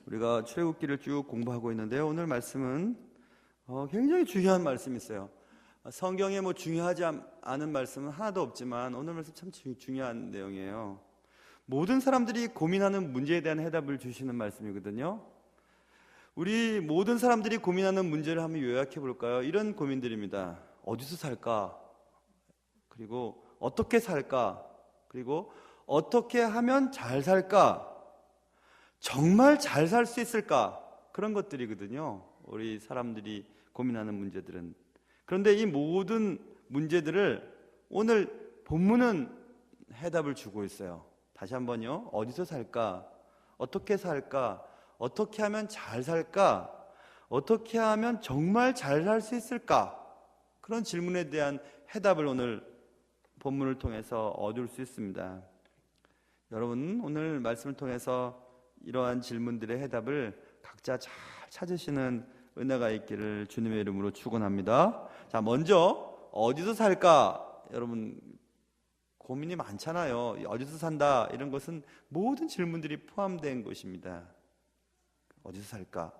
우리가 출애굽기를 쭉 공부하고 있는데요. 오늘 말씀은 굉장히 중요한 말씀이 있어요. 성경에 중요하지 않은 말씀은 하나도 없지만 오늘 말씀 참 중요한 내용이에요. 모든 사람들이 고민하는 문제에 대한 해답을 주시는 말씀이거든요. 우리 모든 사람들이 고민하는 문제를 한번 요약해 볼까요? 이런 고민들입니다. 어디서 살까? 그리고 어떻게 살까? 그리고 어떻게 하면 잘 살까? 정말 잘 살 수 있을까? 그런 것들이거든요. 우리 사람들이 고민하는 문제들은. 그런데 이 모든 문제들을 오늘 본문은 해답을 주고 있어요. 다시 한번요. 어디서 살까? 어떻게 살까? 어떻게 하면 잘 살까? 어떻게 하면 정말 잘 살 수 있을까? 그런 질문에 대한 해답을 오늘 본문을 통해서 얻을 수 있습니다. 여러분, 오늘 말씀을 통해서 이러한 질문들의 해답을 각자 잘 찾으시는 은혜가 있기를 주님의 이름으로 축원합니다. 자, 먼저 어디서 살까? 여러분 고민이 많잖아요. 어디서 산다 이런 것은 모든 질문들이 포함된 것입니다. 어디서 살까?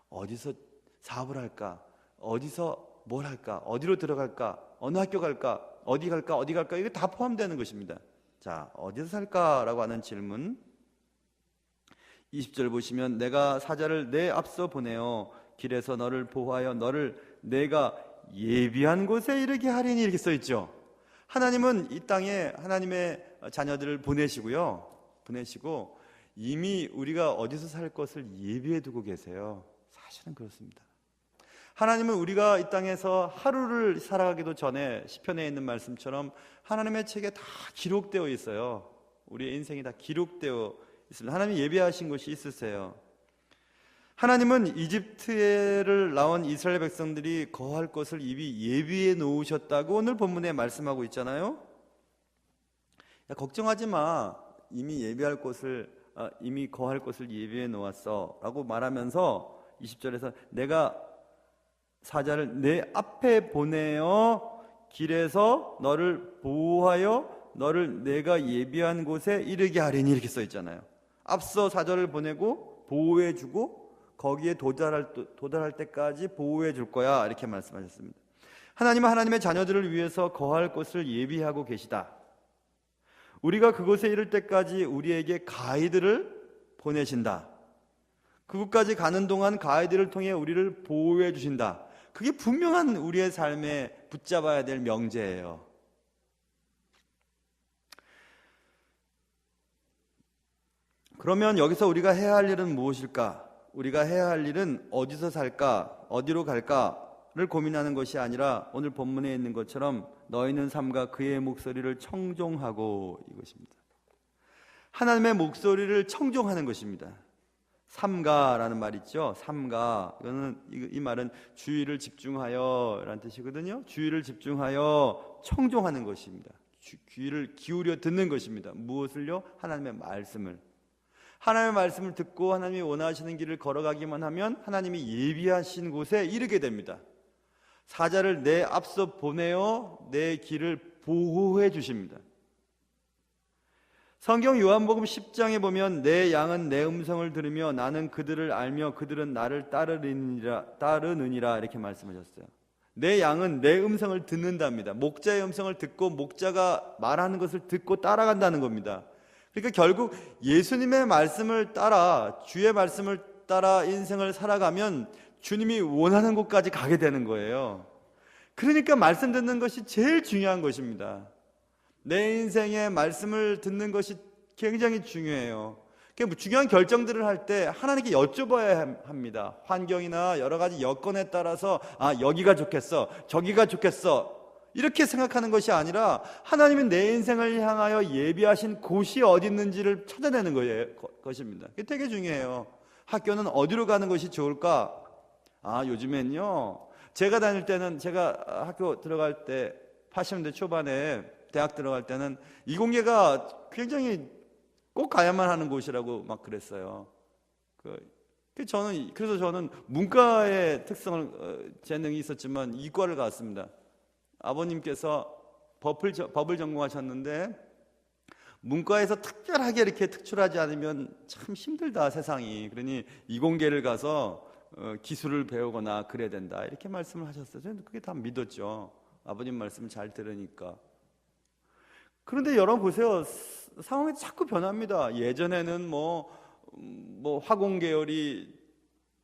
어디서 사업을 할까? 어디서 뭘 할까? 어디로 들어갈까? 어느 학교 갈까? 어디 갈까? 어디 갈까? 이게 다 포함되는 것입니다. 자, 어디서 살까라고 하는 질문 20절 보시면 내가 사자를 내 앞서 보내어 길에서 너를 보호하여 너를 내가 예비한 곳에 이르게 하리니 이렇게 써 있죠. 하나님은 이 땅에 하나님의 자녀들을 보내시고 이미 우리가 어디서 살 것을 예비해 두고 계세요. 사실은 그렇습니다. 하나님은 우리가 이 땅에서 하루를 살아가기도 전에 시편에 있는 말씀처럼 하나님의 책에 다 기록되어 있어요. 우리의 인생이 다 기록되어 있습니다. 하나님이 예비하신 것이 있으세요. 하나님은 이집트를 나온 이스라엘 백성들이 거할 것을 이미 예비해 놓으셨다고 오늘 본문에 말씀하고 있잖아요. 야, 걱정하지 마. 이미 거할 것을 예비해 놓았어 라고 말하면서 20절에서 내가 사자를 내 앞에 보내어 길에서 너를 보호하여 너를 내가 예비한 곳에 이르게 하리니 이렇게 써 있잖아요. 앞서 사자를 보내고 보호해주고 거기에 도달할 때까지 보호해 줄 거야 이렇게 말씀하셨습니다. 하나님은 하나님의 자녀들을 위해서 거할 곳을 예비하고 계시다. 우리가 그곳에 이를 때까지 우리에게 가이드를 보내신다. 그곳까지 가는 동안 가이드를 통해 우리를 보호해 주신다. 그게 분명한 우리의 삶에 붙잡아야 될 명제예요. 그러면 여기서 우리가 해야 할 일은 무엇일까? 우리가 해야 할 일은 어디서 살까? 어디로 갈까?를 고민하는 것이 아니라 오늘 본문에 있는 것처럼 너희는 삼가 그의 목소리를 청종하고 이것입니다. 하나님의 목소리를 청종하는 것입니다. 삼가라는 말 있죠. 삼가. 이 말은 주의를 집중하여 라는 뜻이거든요. 주의를 집중하여 청종하는 것입니다. 귀를 기울여 듣는 것입니다. 무엇을요? 하나님의 말씀을. 하나님의 말씀을 듣고 하나님이 원하시는 길을 걸어가기만 하면 하나님이 예비하신 곳에 이르게 됩니다. 사자를 내 앞서 보내어 내 길을 보호해 주십니다. 성경 요한복음 10장에 보면 내 양은 내 음성을 들으며 나는 그들을 알며 그들은 나를 따르느니라 이렇게 말씀하셨어요. 내 양은 내 음성을 듣는답니다. 목자의 음성을 듣고 목자가 말하는 것을 듣고 따라간다는 겁니다. 그러니까 결국 예수님의 말씀을 따라 주의 말씀을 따라 인생을 살아가면 주님이 원하는 곳까지 가게 되는 거예요. 그러니까 말씀 듣는 것이 제일 중요한 것입니다. 내 인생에 말씀을 듣는 것이 굉장히 중요해요. 중요한 결정들을 할 때 하나님께 여쭤봐야 합니다. 환경이나 여러 가지 여건에 따라서 여기가 좋겠어, 저기가 좋겠어 이렇게 생각하는 것이 아니라 하나님은 내 인생을 향하여 예비하신 곳이 어디 있는지를 찾아내는 것입니다. 그게 되게 중요해요. 학교는 어디로 가는 것이 좋을까? 요즘엔요. 제가 학교 들어갈 때 80년대 초반에 대학 들어갈 때는 이공계가 굉장히 꼭 가야만 하는 곳이라고 막 그랬어요. 그래서 저는 문과의 재능이 있었지만 이과를 갔습니다. 아버님께서 법을 전공하셨는데 문과에서 특별하게 이렇게 특출하지 않으면 참 힘들다 세상이. 그러니 이공계를 가서 기술을 배우거나 그래야 된다 이렇게 말씀을 하셨어요. 저는 그게 다 믿었죠. 아버님 말씀 잘 들으니까. 그런데 여러분 보세요. 상황이 자꾸 변합니다. 예전에는 뭐 화공 계열이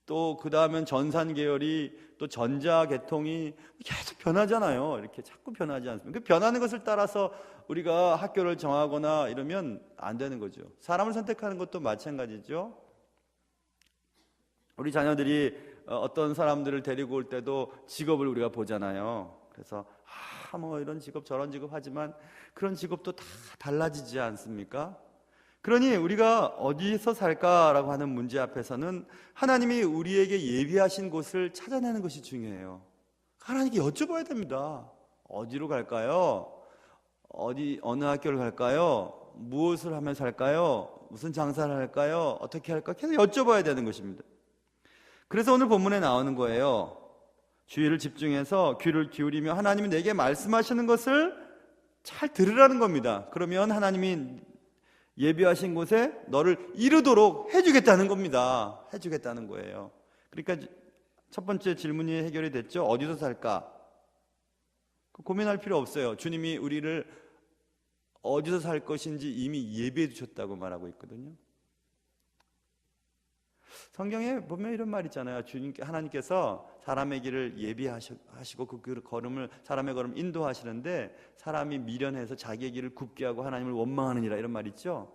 또 그 다음엔 전산 계열이 또 전자 계통이 계속 변하잖아요. 이렇게 자꾸 변하지 않습니까? 그 변하는 것을 따라서 우리가 학교를 정하거나 이러면 안 되는 거죠. 사람을 선택하는 것도 마찬가지죠. 우리 자녀들이 어떤 사람들을 데리고 올 때도 직업을 우리가 보잖아요. 그래서 뭐 이런 직업 저런 직업 하지만 그런 직업도 다 달라지지 않습니까? 그러니 우리가 어디서 살까라고 하는 문제 앞에서는 하나님이 우리에게 예비하신 곳을 찾아내는 것이 중요해요. 하나님께 여쭤봐야 됩니다. 어디로 갈까요? 어느 학교를 갈까요? 무엇을 하면 살까요? 무슨 장사를 할까요? 어떻게 할까? 계속 여쭤봐야 되는 것입니다. 그래서 오늘 본문에 나오는 거예요. 주의를 집중해서 귀를 기울이며 하나님이 내게 말씀하시는 것을 잘 들으라는 겁니다. 그러면 하나님이 예비하신 곳에 너를 이르도록 해주겠다는 겁니다. 해주겠다는 거예요. 그러니까 첫 번째 질문이 해결이 됐죠. 어디서 살까? 고민할 필요 없어요. 주님이 우리를 어디서 살 것인지 이미 예비해 주셨다고 말하고 있거든요. 성경에 보면 이런 말 있잖아요. 하나님께서 사람의 길을 예비하시고 그 걸음을 사람의 걸음 인도하시는데 사람이 미련해서 자기의 길을 굽게 하고 하나님을 원망하느니라 이런 말 있죠.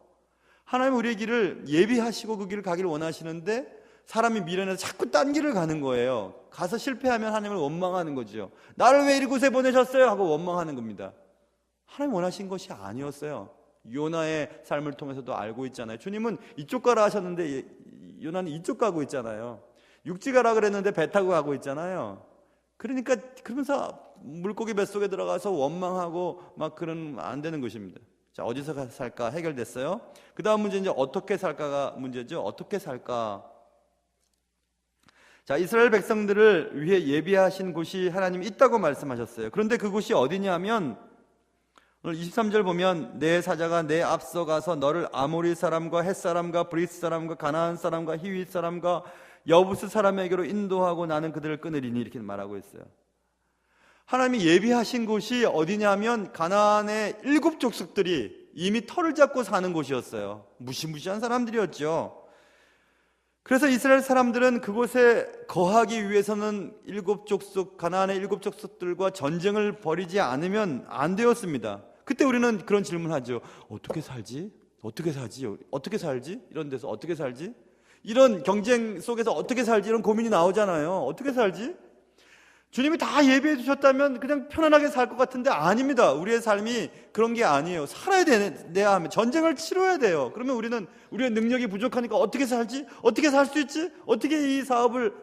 하나님 우리의 길을 예비하시고 그 길을 가기를 원하시는데 사람이 미련해서 자꾸 딴 길을 가는 거예요. 가서 실패하면 하나님을 원망하는 거죠. 나를 왜 이곳에 보내셨어요? 하고 원망하는 겁니다. 하나님 원하신 것이 아니었어요. 요나의 삶을 통해서도 알고 있잖아요. 주님은 이쪽 가라 하셨는데 요나는 이쪽 가고 있잖아요. 육지 가라 그랬는데 배 타고 가고 있잖아요. 그러니까 그러면서 물고기 뱃속에 들어가서 원망하고 막 그러면 안 되는 것입니다. 자, 어디서 살까 해결됐어요. 그 다음 문제 이제 어떻게 살까가 문제죠. 어떻게 살까. 자, 이스라엘 백성들을 위해 예비하신 곳이 하나님이 있다고 말씀하셨어요. 그런데 그곳이 어디냐면 오늘 23절 보면 내 사자가 내 앞서 가서 너를 아모리 사람과 헷 사람과 브리스 사람과 가나안 사람과 히윗 사람과 여부스 사람에게로 인도하고 나는 그들을 끊으리니 이렇게 말하고 있어요. 하나님이 예비하신 곳이 어디냐면 가나안의 7 족속들이 이미 터를 잡고 사는 곳이었어요. 무시무시한 사람들이었죠. 그래서 이스라엘 사람들은 그곳에 거하기 위해서는 7 족속 가나안의 7 족속들과 전쟁을 벌이지 않으면 안 되었습니다. 그때 우리는 그런 질문하죠. 어떻게 살지? 어떻게 살지? 어떻게 살지? 이런 데서 어떻게 살지? 이런 경쟁 속에서 어떻게 살지? 이런 고민이 나오잖아요. 어떻게 살지? 주님이 다 예비해 주셨다면 그냥 편안하게 살 것 같은데 아닙니다. 우리의 삶이 그런 게 아니에요. 살아야 돼야 하면 전쟁을 치러야 돼요. 그러면 우리는 우리의 능력이 부족하니까 어떻게 살지? 어떻게 살 수 있지? 어떻게 이 사업을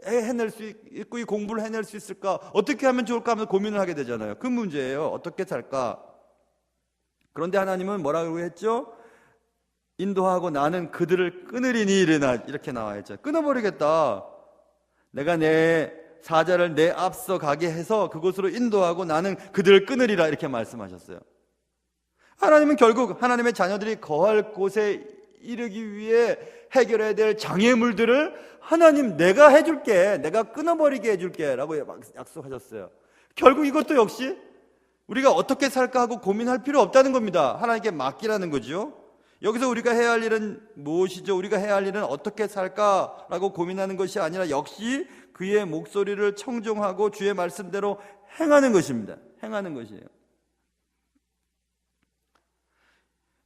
해낼 수 있고 이 공부를 해낼 수 있을까? 어떻게 하면 좋을까 하면 고민을 하게 되잖아요. 그 문제예요. 어떻게 살까? 그런데 하나님은 뭐라고 했죠? 인도하고 나는 그들을 끊으리니 이렇게 나와 있죠. 끊어버리겠다. 내가 내 사자를 내 앞서 가게 해서 그곳으로 인도하고 나는 그들을 끊으리라 이렇게 말씀하셨어요. 하나님은 결국 하나님의 자녀들이 거할 곳에 이르기 위해 해결해야 될 장애물들을 하나님 내가 해줄게, 내가 끊어버리게 해줄게 라고 약속하셨어요. 결국 이것도 역시 우리가 어떻게 살까 하고 고민할 필요 없다는 겁니다. 하나님께 맡기라는 거죠. 여기서 우리가 해야 할 일은 무엇이죠? 우리가 해야 할 일은 어떻게 살까라고 고민하는 것이 아니라 역시 그의 목소리를 청종하고 주의 말씀대로 행하는 것입니다. 행하는 것이에요.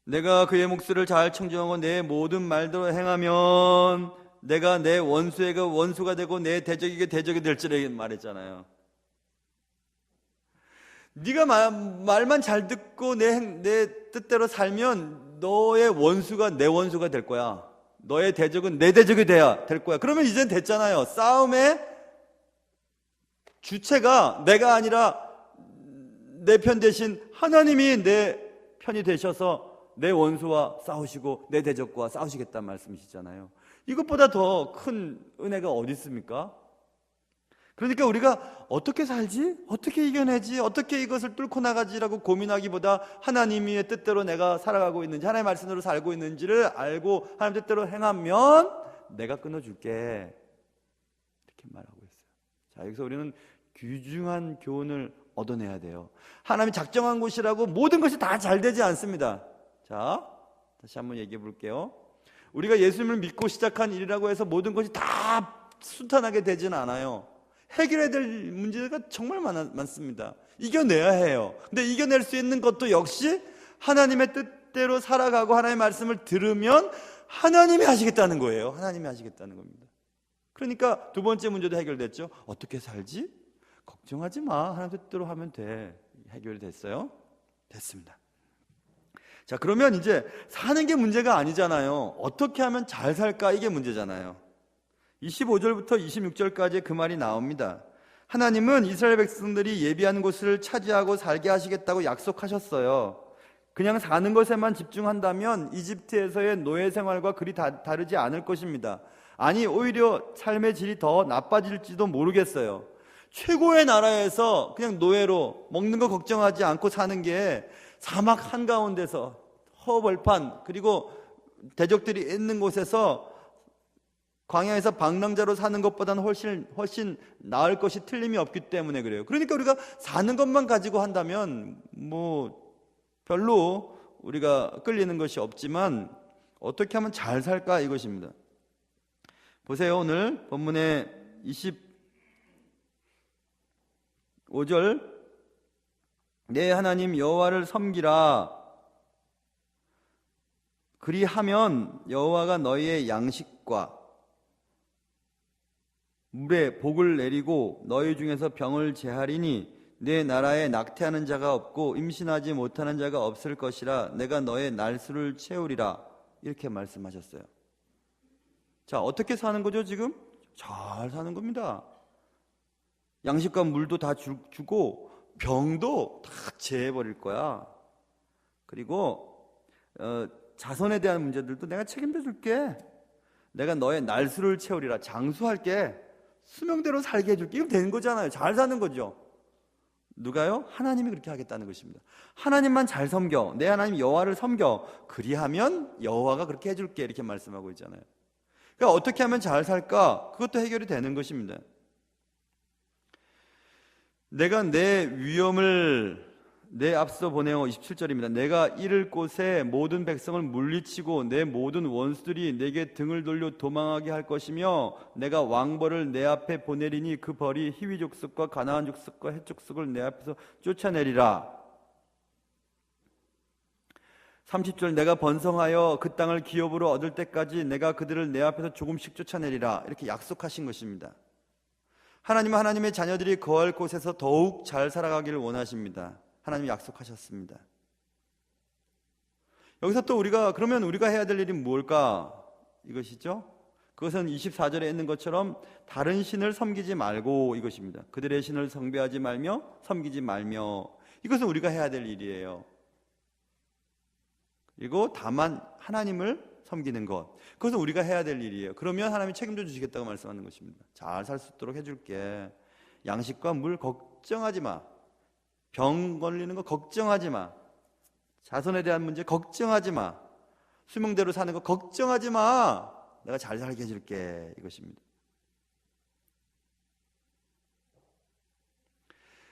내가 그의 목소리를 잘 청종하고 내 모든 말대로 행하면 내가 내 원수에게 원수가 되고 내 대적에게 대적이 될지라 말했잖아요. 네가 말만 잘 듣고 내 뜻대로 살면 너의 원수가 내 원수가 될 거야. 너의 대적은 내 대적이 돼야 될 거야. 그러면 이젠 됐잖아요. 싸움의 주체가 내가 아니라 내 편 대신 하나님이 내 편이 되셔서 내 원수와 싸우시고 내 대적과 싸우시겠다는 말씀이시잖아요. 이것보다 더 큰 은혜가 어디 있습니까? 그러니까 우리가 어떻게 살지? 어떻게 이겨내지? 어떻게 이것을 뚫고 나가지라고 고민하기보다 하나님의 뜻대로 내가 살아가고 있는지, 하나님의 말씀대로 살고 있는지를 알고 하나님 뜻대로 행하면 내가 끊어줄게, 이렇게 말하고 있어요. 자, 여기서 우리는 귀중한 교훈을 얻어내야 돼요. 하나님이 작정한 곳이라고 모든 것이 다 잘 되지 않습니다. 자, 다시 한번 얘기해 볼게요. 우리가 예수님을 믿고 시작한 일이라고 해서 모든 것이 다 순탄하게 되지는 않아요. 해결해야 될 문제가 정말 많습니다. 이겨내야 해요. 근데 이겨낼 수 있는 것도 역시 하나님의 뜻대로 살아가고 하나님의 말씀을 들으면 하나님이 하시겠다는 거예요. 하나님이 하시겠다는 겁니다. 그러니까 두 번째 문제도 해결됐죠. 어떻게 살지? 걱정하지 마. 하나님 뜻대로 하면 돼. 해결이 됐어요? 됐습니다. 자, 그러면 이제 사는 게 문제가 아니잖아요. 어떻게 하면 잘 살까? 이게 문제잖아요. 25절부터 26절까지 그 말이 나옵니다. 하나님은 이스라엘 백성들이 예비한 곳을 차지하고 살게 하시겠다고 약속하셨어요. 그냥 사는 것에만 집중한다면 이집트에서의 노예 생활과 그리 다르지 않을 것입니다. 아니, 오히려 삶의 질이 더 나빠질지도 모르겠어요. 최고의 나라에서 그냥 노예로 먹는 거 걱정하지 않고 사는 게 사막 한가운데서 허벌판, 그리고 대적들이 있는 곳에서 광야에서 방랑자로 사는 것보다는 훨씬 나을 것이 틀림이 없기 때문에 그래요. 그러니까 우리가 사는 것만 가지고 한다면 별로 우리가 끌리는 것이 없지만 어떻게 하면 잘 살까, 이것입니다. 보세요. 오늘 본문의 25절, 내 하나님 여호와를 섬기라. 그리하면 여호와가 너희의 양식과 물에 복을 내리고 너희 중에서 병을 제하리니 내 나라에 낙태하는 자가 없고 임신하지 못하는 자가 없을 것이라. 내가 너의 날수를 채우리라. 이렇게 말씀하셨어요. 자, 어떻게 사는 거죠? 지금 잘 사는 겁니다. 양식과 물도 다 주고 병도 다 제해버릴 거야. 그리고 자손에 대한 문제들도 내가 책임져 줄게. 내가 너의 날수를 채우리라. 장수할게. 수명대로 살게 해줄게. 이거 되는 거잖아요. 잘 사는 거죠. 누가요? 하나님이 그렇게 하겠다는 것입니다. 하나님만 잘 섬겨. 내 하나님 여호와를 섬겨. 그리하면 여호와가 그렇게 해줄게. 이렇게 말씀하고 있잖아요. 그러니까 어떻게 하면 잘 살까? 그것도 해결이 되는 것입니다. 내가 내 위엄을 내 앞서 보내어 27절입니다. 내가 이를 곳에 모든 백성을 물리치고 내 모든 원수들이 내게 등을 돌려 도망하게 할 것이며 내가 왕벌을 내 앞에 보내리니 그 벌이 히위 족속과 가나안 족속과 헷 족속을 내 앞에서 쫓아내리라. 30절, 내가 번성하여 그 땅을 기업으로 얻을 때까지 내가 그들을 내 앞에서 조금씩 쫓아내리라. 이렇게 약속하신 것입니다. 하나님은 하나님의 자녀들이 거할 곳에서 더욱 잘 살아가기를 원하십니다. 하나님이 약속하셨습니다. 여기서 또 그러면 우리가 해야 될 일이 뭘까? 이것이죠. 그것은 24절에 있는 것처럼 다른 신을 섬기지 말고, 이것입니다. 그들의 신을 숭배하지 말며 섬기지 말며. 이것은 우리가 해야 될 일이에요. 그리고 다만 하나님을 섬기는 것, 그것은 우리가 해야 될 일이에요. 그러면 하나님이 책임져 주시겠다고 말씀하는 것입니다. 잘 살 수 있도록 해줄게. 양식과 물 걱정하지 마. 병 걸리는 거 걱정하지 마. 자손에 대한 문제 걱정하지 마. 수명대로 사는 거 걱정하지 마. 내가 잘 살게 해줄게. 이것입니다.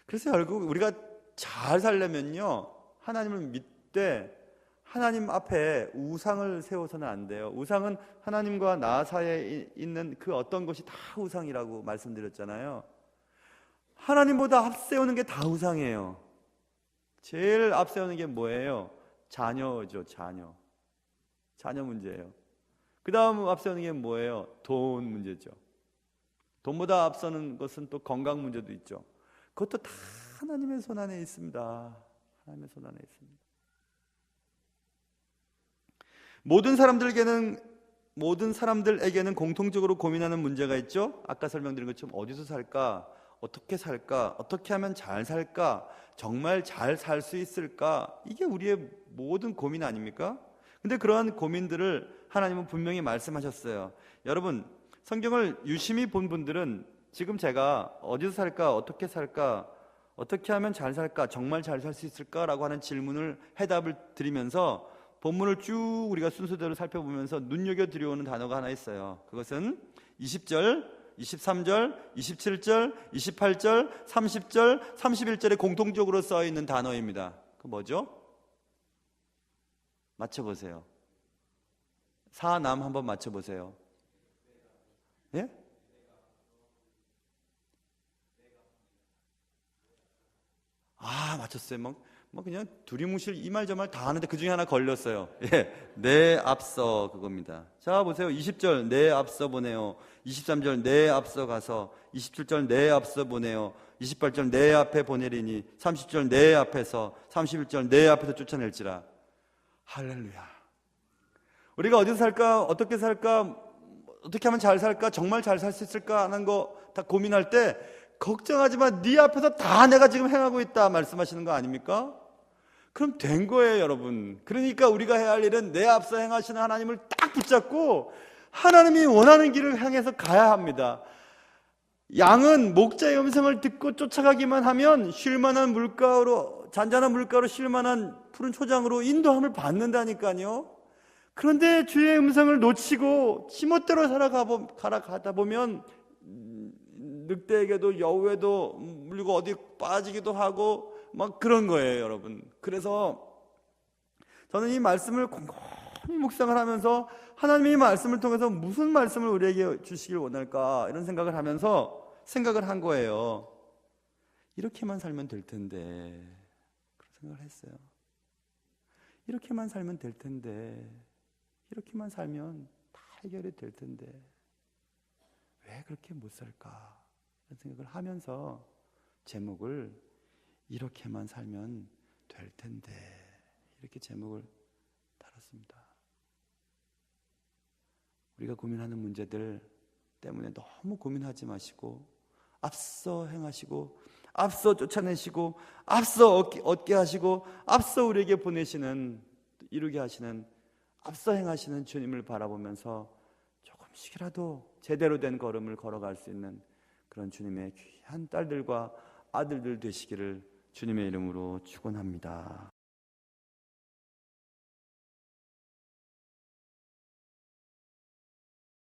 그래서 결국 우리가 잘 살려면요, 하나님을 믿되 하나님 앞에 우상을 세워서는 안 돼요. 우상은 하나님과 나 사이에 있는 그 어떤 것이 다 우상이라고 말씀드렸잖아요. 하나님보다 앞세우는 게 다 우상이에요. 제일 앞세우는 게 뭐예요? 자녀죠. 자녀 문제예요. 그 다음 앞세우는 게 뭐예요? 돈 문제죠. 돈보다 앞서는 것은 또 건강 문제도 있죠. 그것도 다 하나님의 손 안에 있습니다. 하나님의 손 안에 있습니다. 모든 사람들에게는 공통적으로 고민하는 문제가 있죠. 아까 설명드린 것처럼 어디서 살까? 어떻게 살까? 어떻게 하면 잘 살까? 정말 잘 살 수 있을까? 이게 우리의 모든 고민 아닙니까? 근데 그러한 고민들을 하나님은 분명히 말씀하셨어요. 여러분, 성경을 유심히 본 분들은 지금 제가 어디서 살까, 어떻게 살까, 어떻게 하면 잘 살까, 정말 잘 살 수 있을까라고 하는 질문을 해답을 드리면서 본문을 쭉 우리가 순서대로 살펴보면서 눈여겨 들여오는 단어가 하나 있어요. 그것은 20절, 23절, 27절, 28절, 30절, 31절에 공통적으로 써 있는 단어입니다. 그 뭐죠? 맞춰보세요. 사남 한번 맞춰보세요. 예? 맞췄어요. 뭐 그냥 두리뭉실 이 말 저 말 다 하는데 그 중에 하나 걸렸어요. 예, 내 앞서 그겁니다. 자 보세요. 20절 내 앞서 보내요. 23절 내 앞서 가서, 27절 내 앞서 보내요. 28절 내 앞에 보내리니, 30절 내 앞에서, 31절 내 앞에서 쫓아낼지라. 할렐루야. 우리가 어디서 살까, 어떻게 살까, 어떻게 하면 잘 살까, 정말 잘 살 수 있을까 하는 거 다 고민할 때 걱정하지 마, 네 앞에서 다 내가 지금 행하고 있다 말씀하시는 거 아닙니까? 그럼 된 거예요, 여러분. 그러니까 우리가 해야 할 일은 내 앞서 행하시는 하나님을 딱 붙잡고 하나님이 원하는 길을 향해서 가야 합니다. 양은 목자의 음성을 듣고 쫓아가기만 하면 쉴만한 물가로, 잔잔한 물가로 쉴만한 푸른 초장으로 인도함을 받는다니까요. 그런데 주의 음성을 놓치고 지멋대로 살아가다 보면 늑대에게도 여우에도 물리고 어디 빠지기도 하고 막 그런 거예요, 여러분. 그래서 저는 이 말씀을 곰곰이 묵상을 하면서 하나님의 말씀을 통해서 무슨 말씀을 우리에게 주시길 원할까 이런 생각을 하면서 생각을 한 거예요. 이렇게만 살면 될 텐데, 그런 생각을 했어요. 이렇게만 살면 될 텐데, 이렇게만 살면 다 해결이 될 텐데 왜 그렇게 못 살까 이런 생각을 하면서 제목을 이렇게만 살면 될 텐데 이렇게 제목을 달았습니다. 우리가 고민하는 문제들 때문에 너무 고민하지 마시고 앞서 행하시고 앞서 쫓아내시고 앞서 얻게 하시고 앞서 우리에게 보내시는, 이루게 하시는, 앞서 행하시는 주님을 바라보면서 조금씩이라도 제대로 된 걸음을 걸어갈 수 있는 그런 주님의 귀한 딸들과 아들들 되시기를 주님의 이름으로 축원합니다.